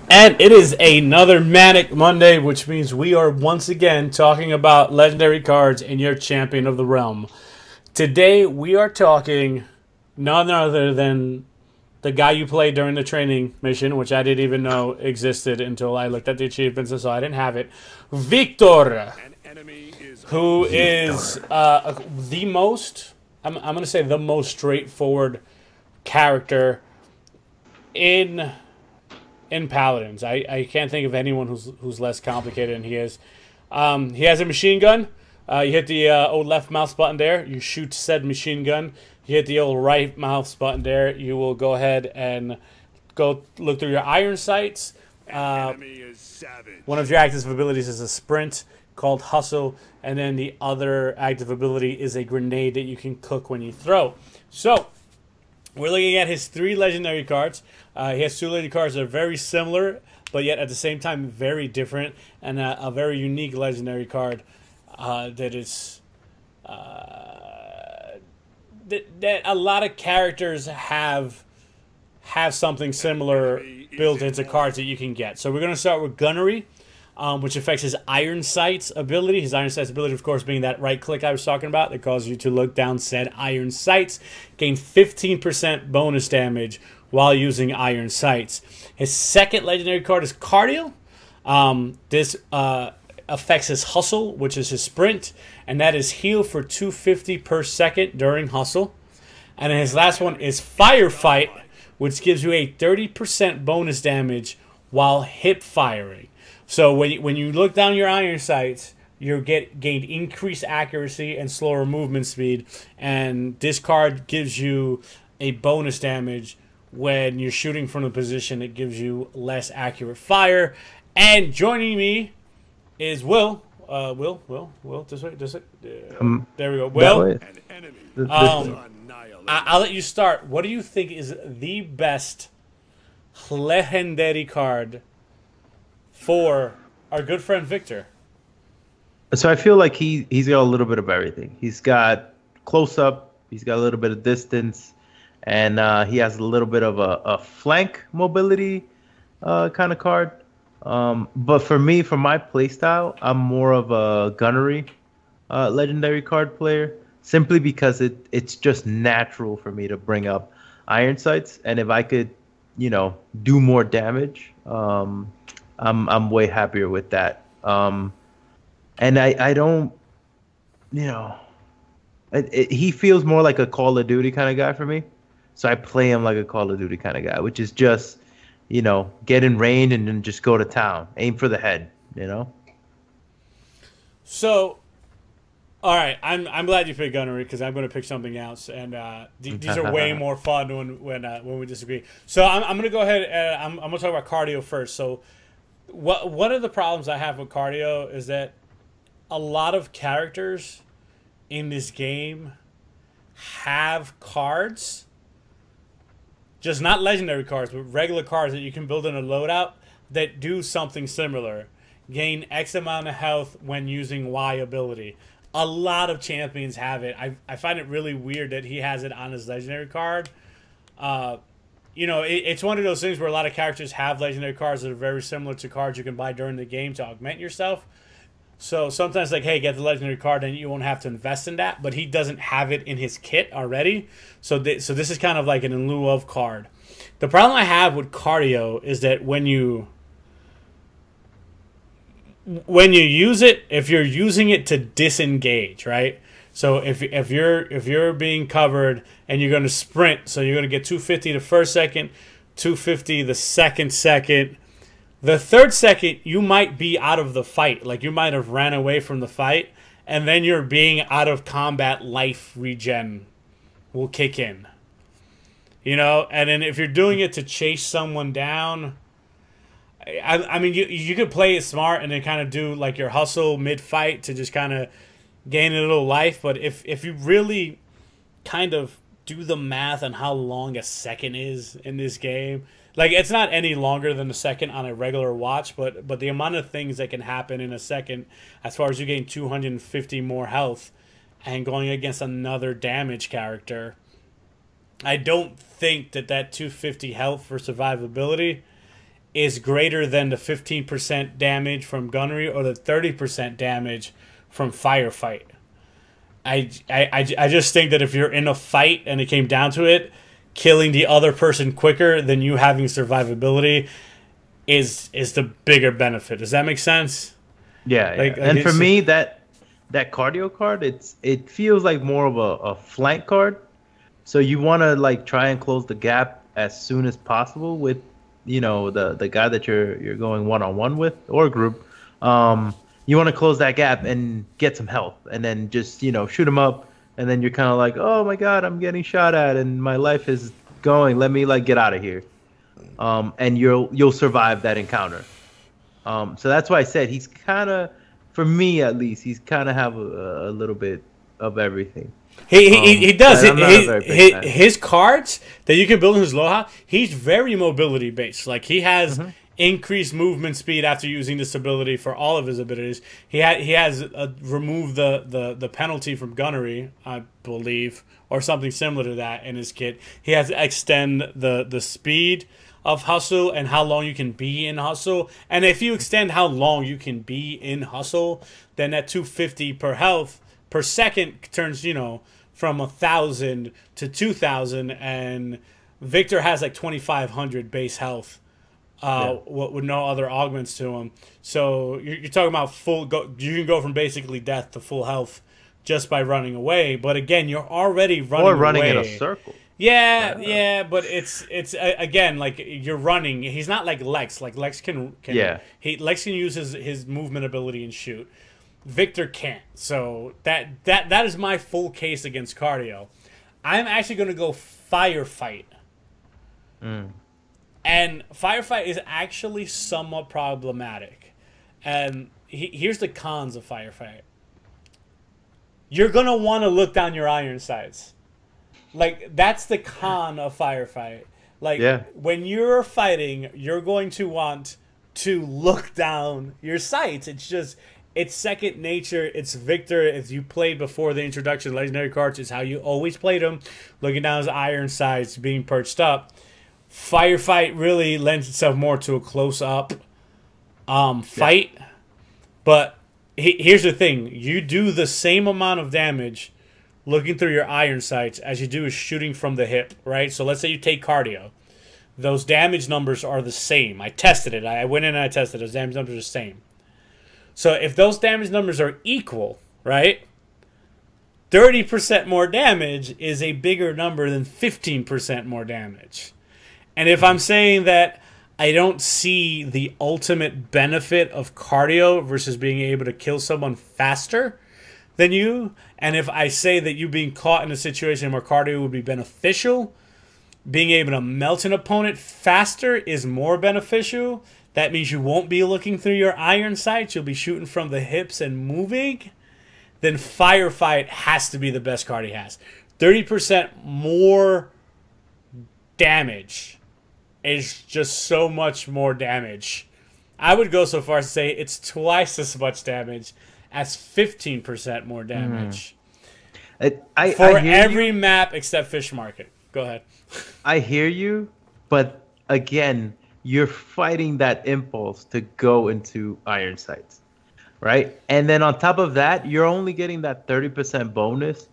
And it is another Manic Monday, which means we are once again talking about legendary cards in your Champion of the Realm. Today we are talking none other than the guy you played during the training mission, which I didn't even know existed until I looked at the achievements and saw I didn't have it. Viktor, who is the most, I'm going to say the most straightforward character in Paladins. I can't think of anyone who's less complicated than he is. He has a machine gun. You hit the old left mouse button there. You shoot said machine gun. You hit the old right mouse button there. You will go ahead and go look through your iron sights. One of your active abilities is a sprint called Hustle, and then the other active ability is a grenade that you can cook when you throw. So we're looking at his 3 legendary cards. He has 2 legendary cards that are very similar, but yet at the same time very different, and a very unique legendary card that is that a lot of characters have something similar built into cards that you can get. So we're going to start with Gunnery, which affects his Iron Sights ability. His Iron Sights ability, of course, being that right click I was talking about that causes you to look down said Iron Sights. Gain 15% bonus damage while using Iron Sights. His second legendary card is Cardio. This affects his Hustle, which is his sprint, and that is heal for 250 per second during Hustle. And then his last one is Firefight, which gives you a 30% bonus damage while hip firing. So when you look down your Iron Sights, you gain increased accuracy and slower movement speed, and this card gives you a bonus damage when you're shooting from a position that gives you less accurate fire. And joining me is Will. Will, this way. There we go. Will, I'll let you start. What do you think is the best legendary card for our good friend Viktor? So I feel like he's got a little bit of everything. He's got close up, he's got a little bit of distance, and he has a little bit of a flank mobility kind of card. But for me, for my playstyle, I'm more of a Gunnery legendary card player, simply because it's just natural for me to bring up Iron Sights, and if I could, do more damage, I'm way happier with that. And I don't, he feels more like a Call of Duty kind of guy for me. So I play him like a Call of Duty kind of guy, which is just, get in range and then just go to town, aim for the head, So, all right, I'm glad you picked Gunnery, because I'm going to pick something else, and these are way more fun when we disagree. So I'm going to go ahead and I'm going to talk about Cardio first. So one of the problems I have with Cardio is that a lot of characters in this game have cards, just not legendary cards, but regular cards that you can build in a loadout that do something similar. Gain X amount of health when using Y ability. A lot of champions have it. I find it really weird that he has it on his legendary card. It's one of those things where a lot of characters have legendary cards that are very similar to cards you can buy during the game to augment yourself. So sometimes, like, hey, get the legendary card, and you won't have to invest in that. But he doesn't have it in his kit already. So this is kind of like an in lieu of card. The problem I have with Cardio is that when you use it, if you're using it to disengage, right? So if you're being covered and you're going to sprint, so you're going to get 250 the first second, 250 the second. The third second, you might be out of the fight. Like, you might have ran away from the fight, and then your being out of combat life regen will kick in. And then if you're doing it to chase someone down, I mean, you could play it smart and then kind of do like your hustle mid-fight to just kind of gain a little life. But if you really kind of do the math on how long a second is in this game, like, it's not any longer than a second on a regular watch, but the amount of things that can happen in a second, as far as you gain 250 more health and going against another damage character, I don't think that 250 health for survivability is greater than the 15% damage from gunnery or the 30% damage from firefight. I just think that if you're in a fight and it came down to it, killing the other person quicker than you having survivability is the bigger benefit. Does that make sense? Yeah, yeah. And for me, that cardio card, it feels like more of a flank card. So you want to like try and close the gap as soon as possible with, you know, the guy that you're going one-on-one with or group. You want to close that gap and get some health, and then just, you know, shoot him up, and then you're kind of like, oh my god, I'm getting shot at and my life is going. Let me like get out of here. And you'll survive that encounter. So that's why I said he's kind of, for me at least, he's kind of have a little bit of everything. He does. His cards that you can build in his Loha, he's very mobility based. Like he has increased movement speed after using this ability for all of his abilities. He has removed the penalty from gunnery, I believe, or something similar to that in his kit. He has extend the speed of hustle and how long you can be in hustle. And if you extend how long you can be in hustle, then that 250 per second turns, you know, from 1,000 to 2,000, and Viktor has like 2,500 base health with no other augments to him. So you're talking about you can go from basically death to full health just by running away. But again, you're already running in a circle. Yeah, but it's again, like you're running. He's not like Lex. Like Lex can Lex can use his movement ability and shoot. Viktor can't. So that is my full case against cardio. I'm actually going to go firefight. And firefight is actually somewhat problematic. And here's the cons of firefight. You're going to want to look down your iron sights. Like, that's the con of firefight. Like, when you're fighting, you're going to want to look down your sights. It's second nature. It's Viktor. If you played before the introduction of legendary cards, it's how you always played them. Looking down his iron sights, being perched up. Firefight really lends itself more to a close-up fight. But here's the thing. You do the same amount of damage looking through your iron sights as you do is shooting from the hip, right? So let's say you take cardio. Those damage numbers are the same. I tested it. I went in and I tested it. Those damage numbers are the same. So if those damage numbers are equal, right, 30% more damage is a bigger number than 15% more damage. And if I'm saying that I don't see the ultimate benefit of cardio versus being able to kill someone faster than you, and if I say that you being caught in a situation where cardio would be beneficial, being able to melt an opponent faster is more beneficial. That means you won't be looking through your iron sights. You'll be shooting from the hips and moving. Then firefight has to be the best card he has. 30% more damage is just so much more damage. I would go so far as to say it's twice as much damage as 15% more damage. For every map except Fish Market. Go ahead. I hear you, but again, you're fighting that impulse to go into iron sights, right? And then on top of that, you're only getting that 30% bonus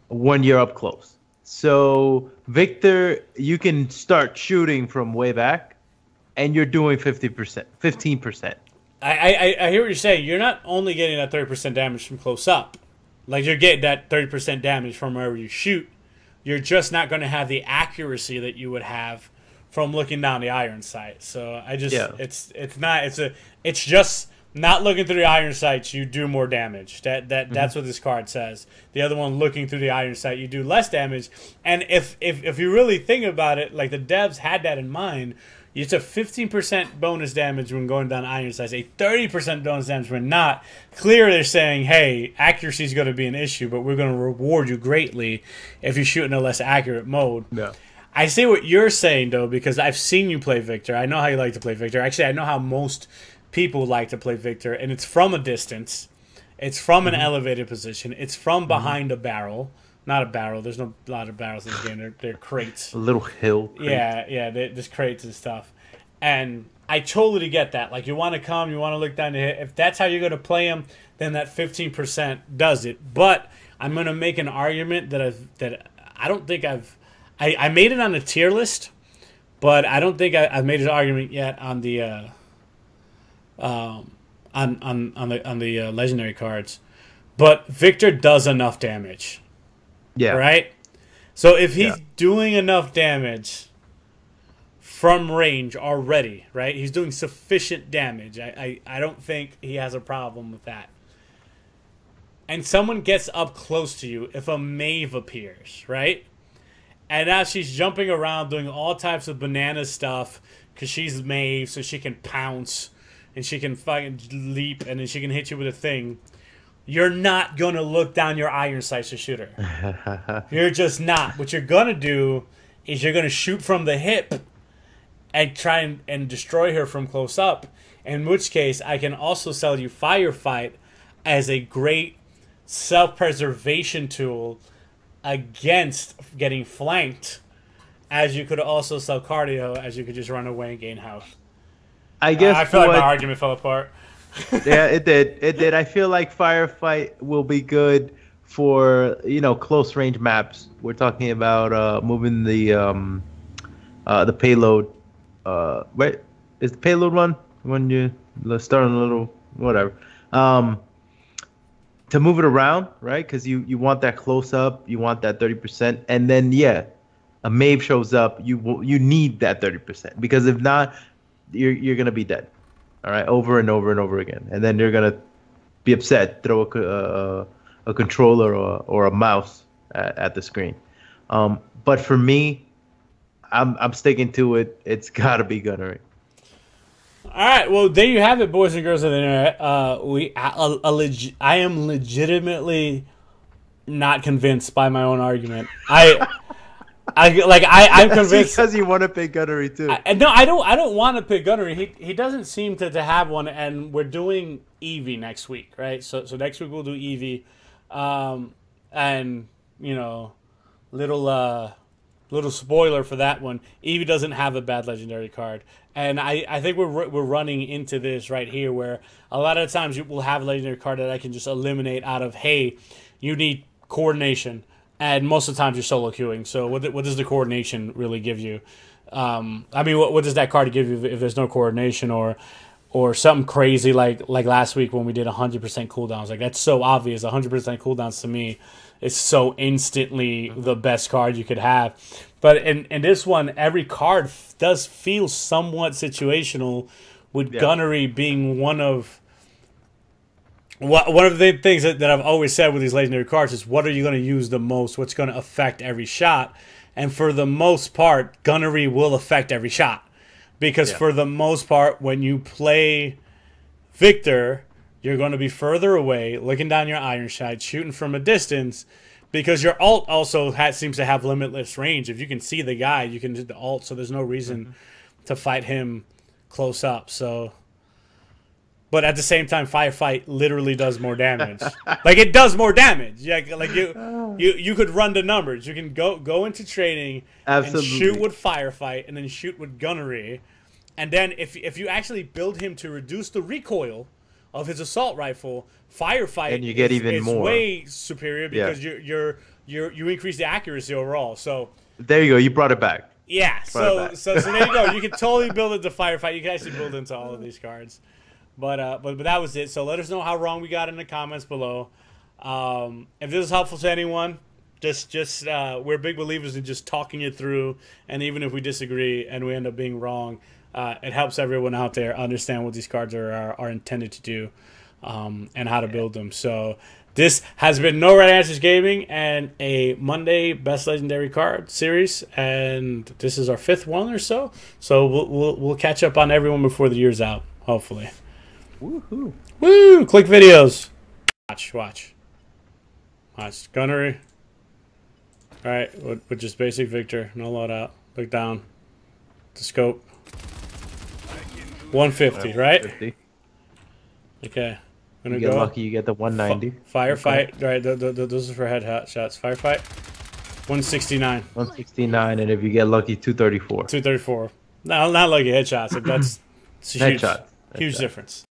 when you're up close. So Viktor, you can start shooting from way back, and you're doing 15%. I hear what you're saying. You're not only getting that 30% damage from close up. Like, you're getting that 30% damage from wherever you shoot. You're just not going to have the accuracy that you would have from looking down the iron sight. So it's just not looking through the iron sights, you do more damage. That's what this card says. The other one, looking through the iron sight, you do less damage. And if you really think about it, like the devs had that in mind, it's a 15% bonus damage when going down iron sights, a 30% bonus damage when not. Clearly they're saying, hey, accuracy is going to be an issue, but we're going to reward you greatly if you shoot in a less accurate mode. Yeah. I see what you're saying, though, because I've seen you play Viktor. I know how you like to play Viktor. Actually, I know how most people like to play Viktor, and it's from a distance. It's from an elevated position. It's from behind a barrel. Not a barrel. There's no lot of barrels in this game. They're crates. A little hill. Crate. Yeah, there's crates and stuff. And I totally get that. Like, you want to come, you want to look down the hit. If that's how you're going to play him, then that 15% does it. But I'm going to make an argument that I don't think I made it on the tier list, but I don't think I've made an argument yet on the on the legendary cards. But Viktor does enough damage. Yeah. Right? So if he's doing enough damage from range already, right? He's doing sufficient damage. I don't think he has a problem with that. And someone gets up close to you, if a Maeve appears, right? And now she's jumping around doing all types of banana stuff because she's Maeve, so she can pounce and she can fucking leap and then she can hit you with a thing. You're not going to look down your iron sights to shoot her. You're just not. What you're going to do is you're going to shoot from the hip and try and destroy her from close up. In which case, I can also sell you Firefight as a great self-preservation tool against getting flanked, as you could also sell Cardio, as you could just run away and gain health. I guess I feel like my argument fell apart. Yeah, it did. It did. I feel like Firefight will be good for, close range maps. We're talking about moving the payload. Wait, is the payload one when you start on a little whatever? To move it around, right? Because you want that close up, you want that 30%, and then a Maeve shows up. You need that 30% because if not, you're gonna be dead. All right, over and over and over again, and then you're gonna be upset. Throw a controller or a mouse at the screen. But for me, I'm sticking to it. It's gotta be gunnery. All right, well, there you have it, boys and girls of the internet. I am legitimately not convinced by my own argument. I'm convinced because you want to pick gunnery too. No, I don't want to pick gunnery. He doesn't seem to have one, and we're doing Eevee next week, right? So next week we'll do Eevee, and little spoiler for that one. Eevee doesn't have a bad legendary card, and I think we're running into this right here, where a lot of times you will have a legendary card that I can just eliminate out of, hey, you need coordination. And most of the times you're solo queuing. So what does the coordination really give you? I mean, what does that card give you if there's no coordination or something crazy like last week when we did 100% cooldowns? Like, that's so obvious. 100% cooldowns to me is so instantly the best card you could have. But in this one, every card does feel somewhat situational, with gunnery being one of the things that I've always said with these legendary cards is, what are you going to use the most? What's going to affect every shot? And for the most part, gunnery will affect every shot. Because for the most part, when you play Viktor, you're going to be further away, looking down your iron sight, shooting from a distance, because your ult also seems to have limitless range. If you can see the guy, you can do the ult, so there's no reason to fight him close up. So... But at the same time, Firefight literally does more damage. Like, it does more damage. Yeah, like you could run the numbers. You can go into training and shoot with Firefight, and then shoot with gunnery, and then if you actually build him to reduce the recoil of his assault rifle, Firefight and you get even more. Way superior because you increase the accuracy overall. So there you go. You brought it back. Yeah. So there you go. You can totally build into Firefight. You can actually build into all of these cards. But that was it. So let us know how wrong we got in the comments below. If this is helpful to anyone, just we're big believers in just talking it through. And even if we disagree and we end up being wrong, it helps everyone out there understand what these cards are intended to do, and how to build them. So this has been No Right Answers Gaming and a Monday Best Legendary Card series, and this is our 5th one or so. So we'll catch up on everyone before the year's out, hopefully. Woohoo! Woo! Click videos. Watch. Gunnery. All right, with just basic Viktor, no loadout. Look down. The scope. 150, right? 150. Okay. You get lucky, you get the 190. Firefight. Okay. Right, those are for headshots. Firefight. 169. 169, and if you get lucky, 234. 234. No, not lucky headshots. If It's a huge, Headshots. huge difference.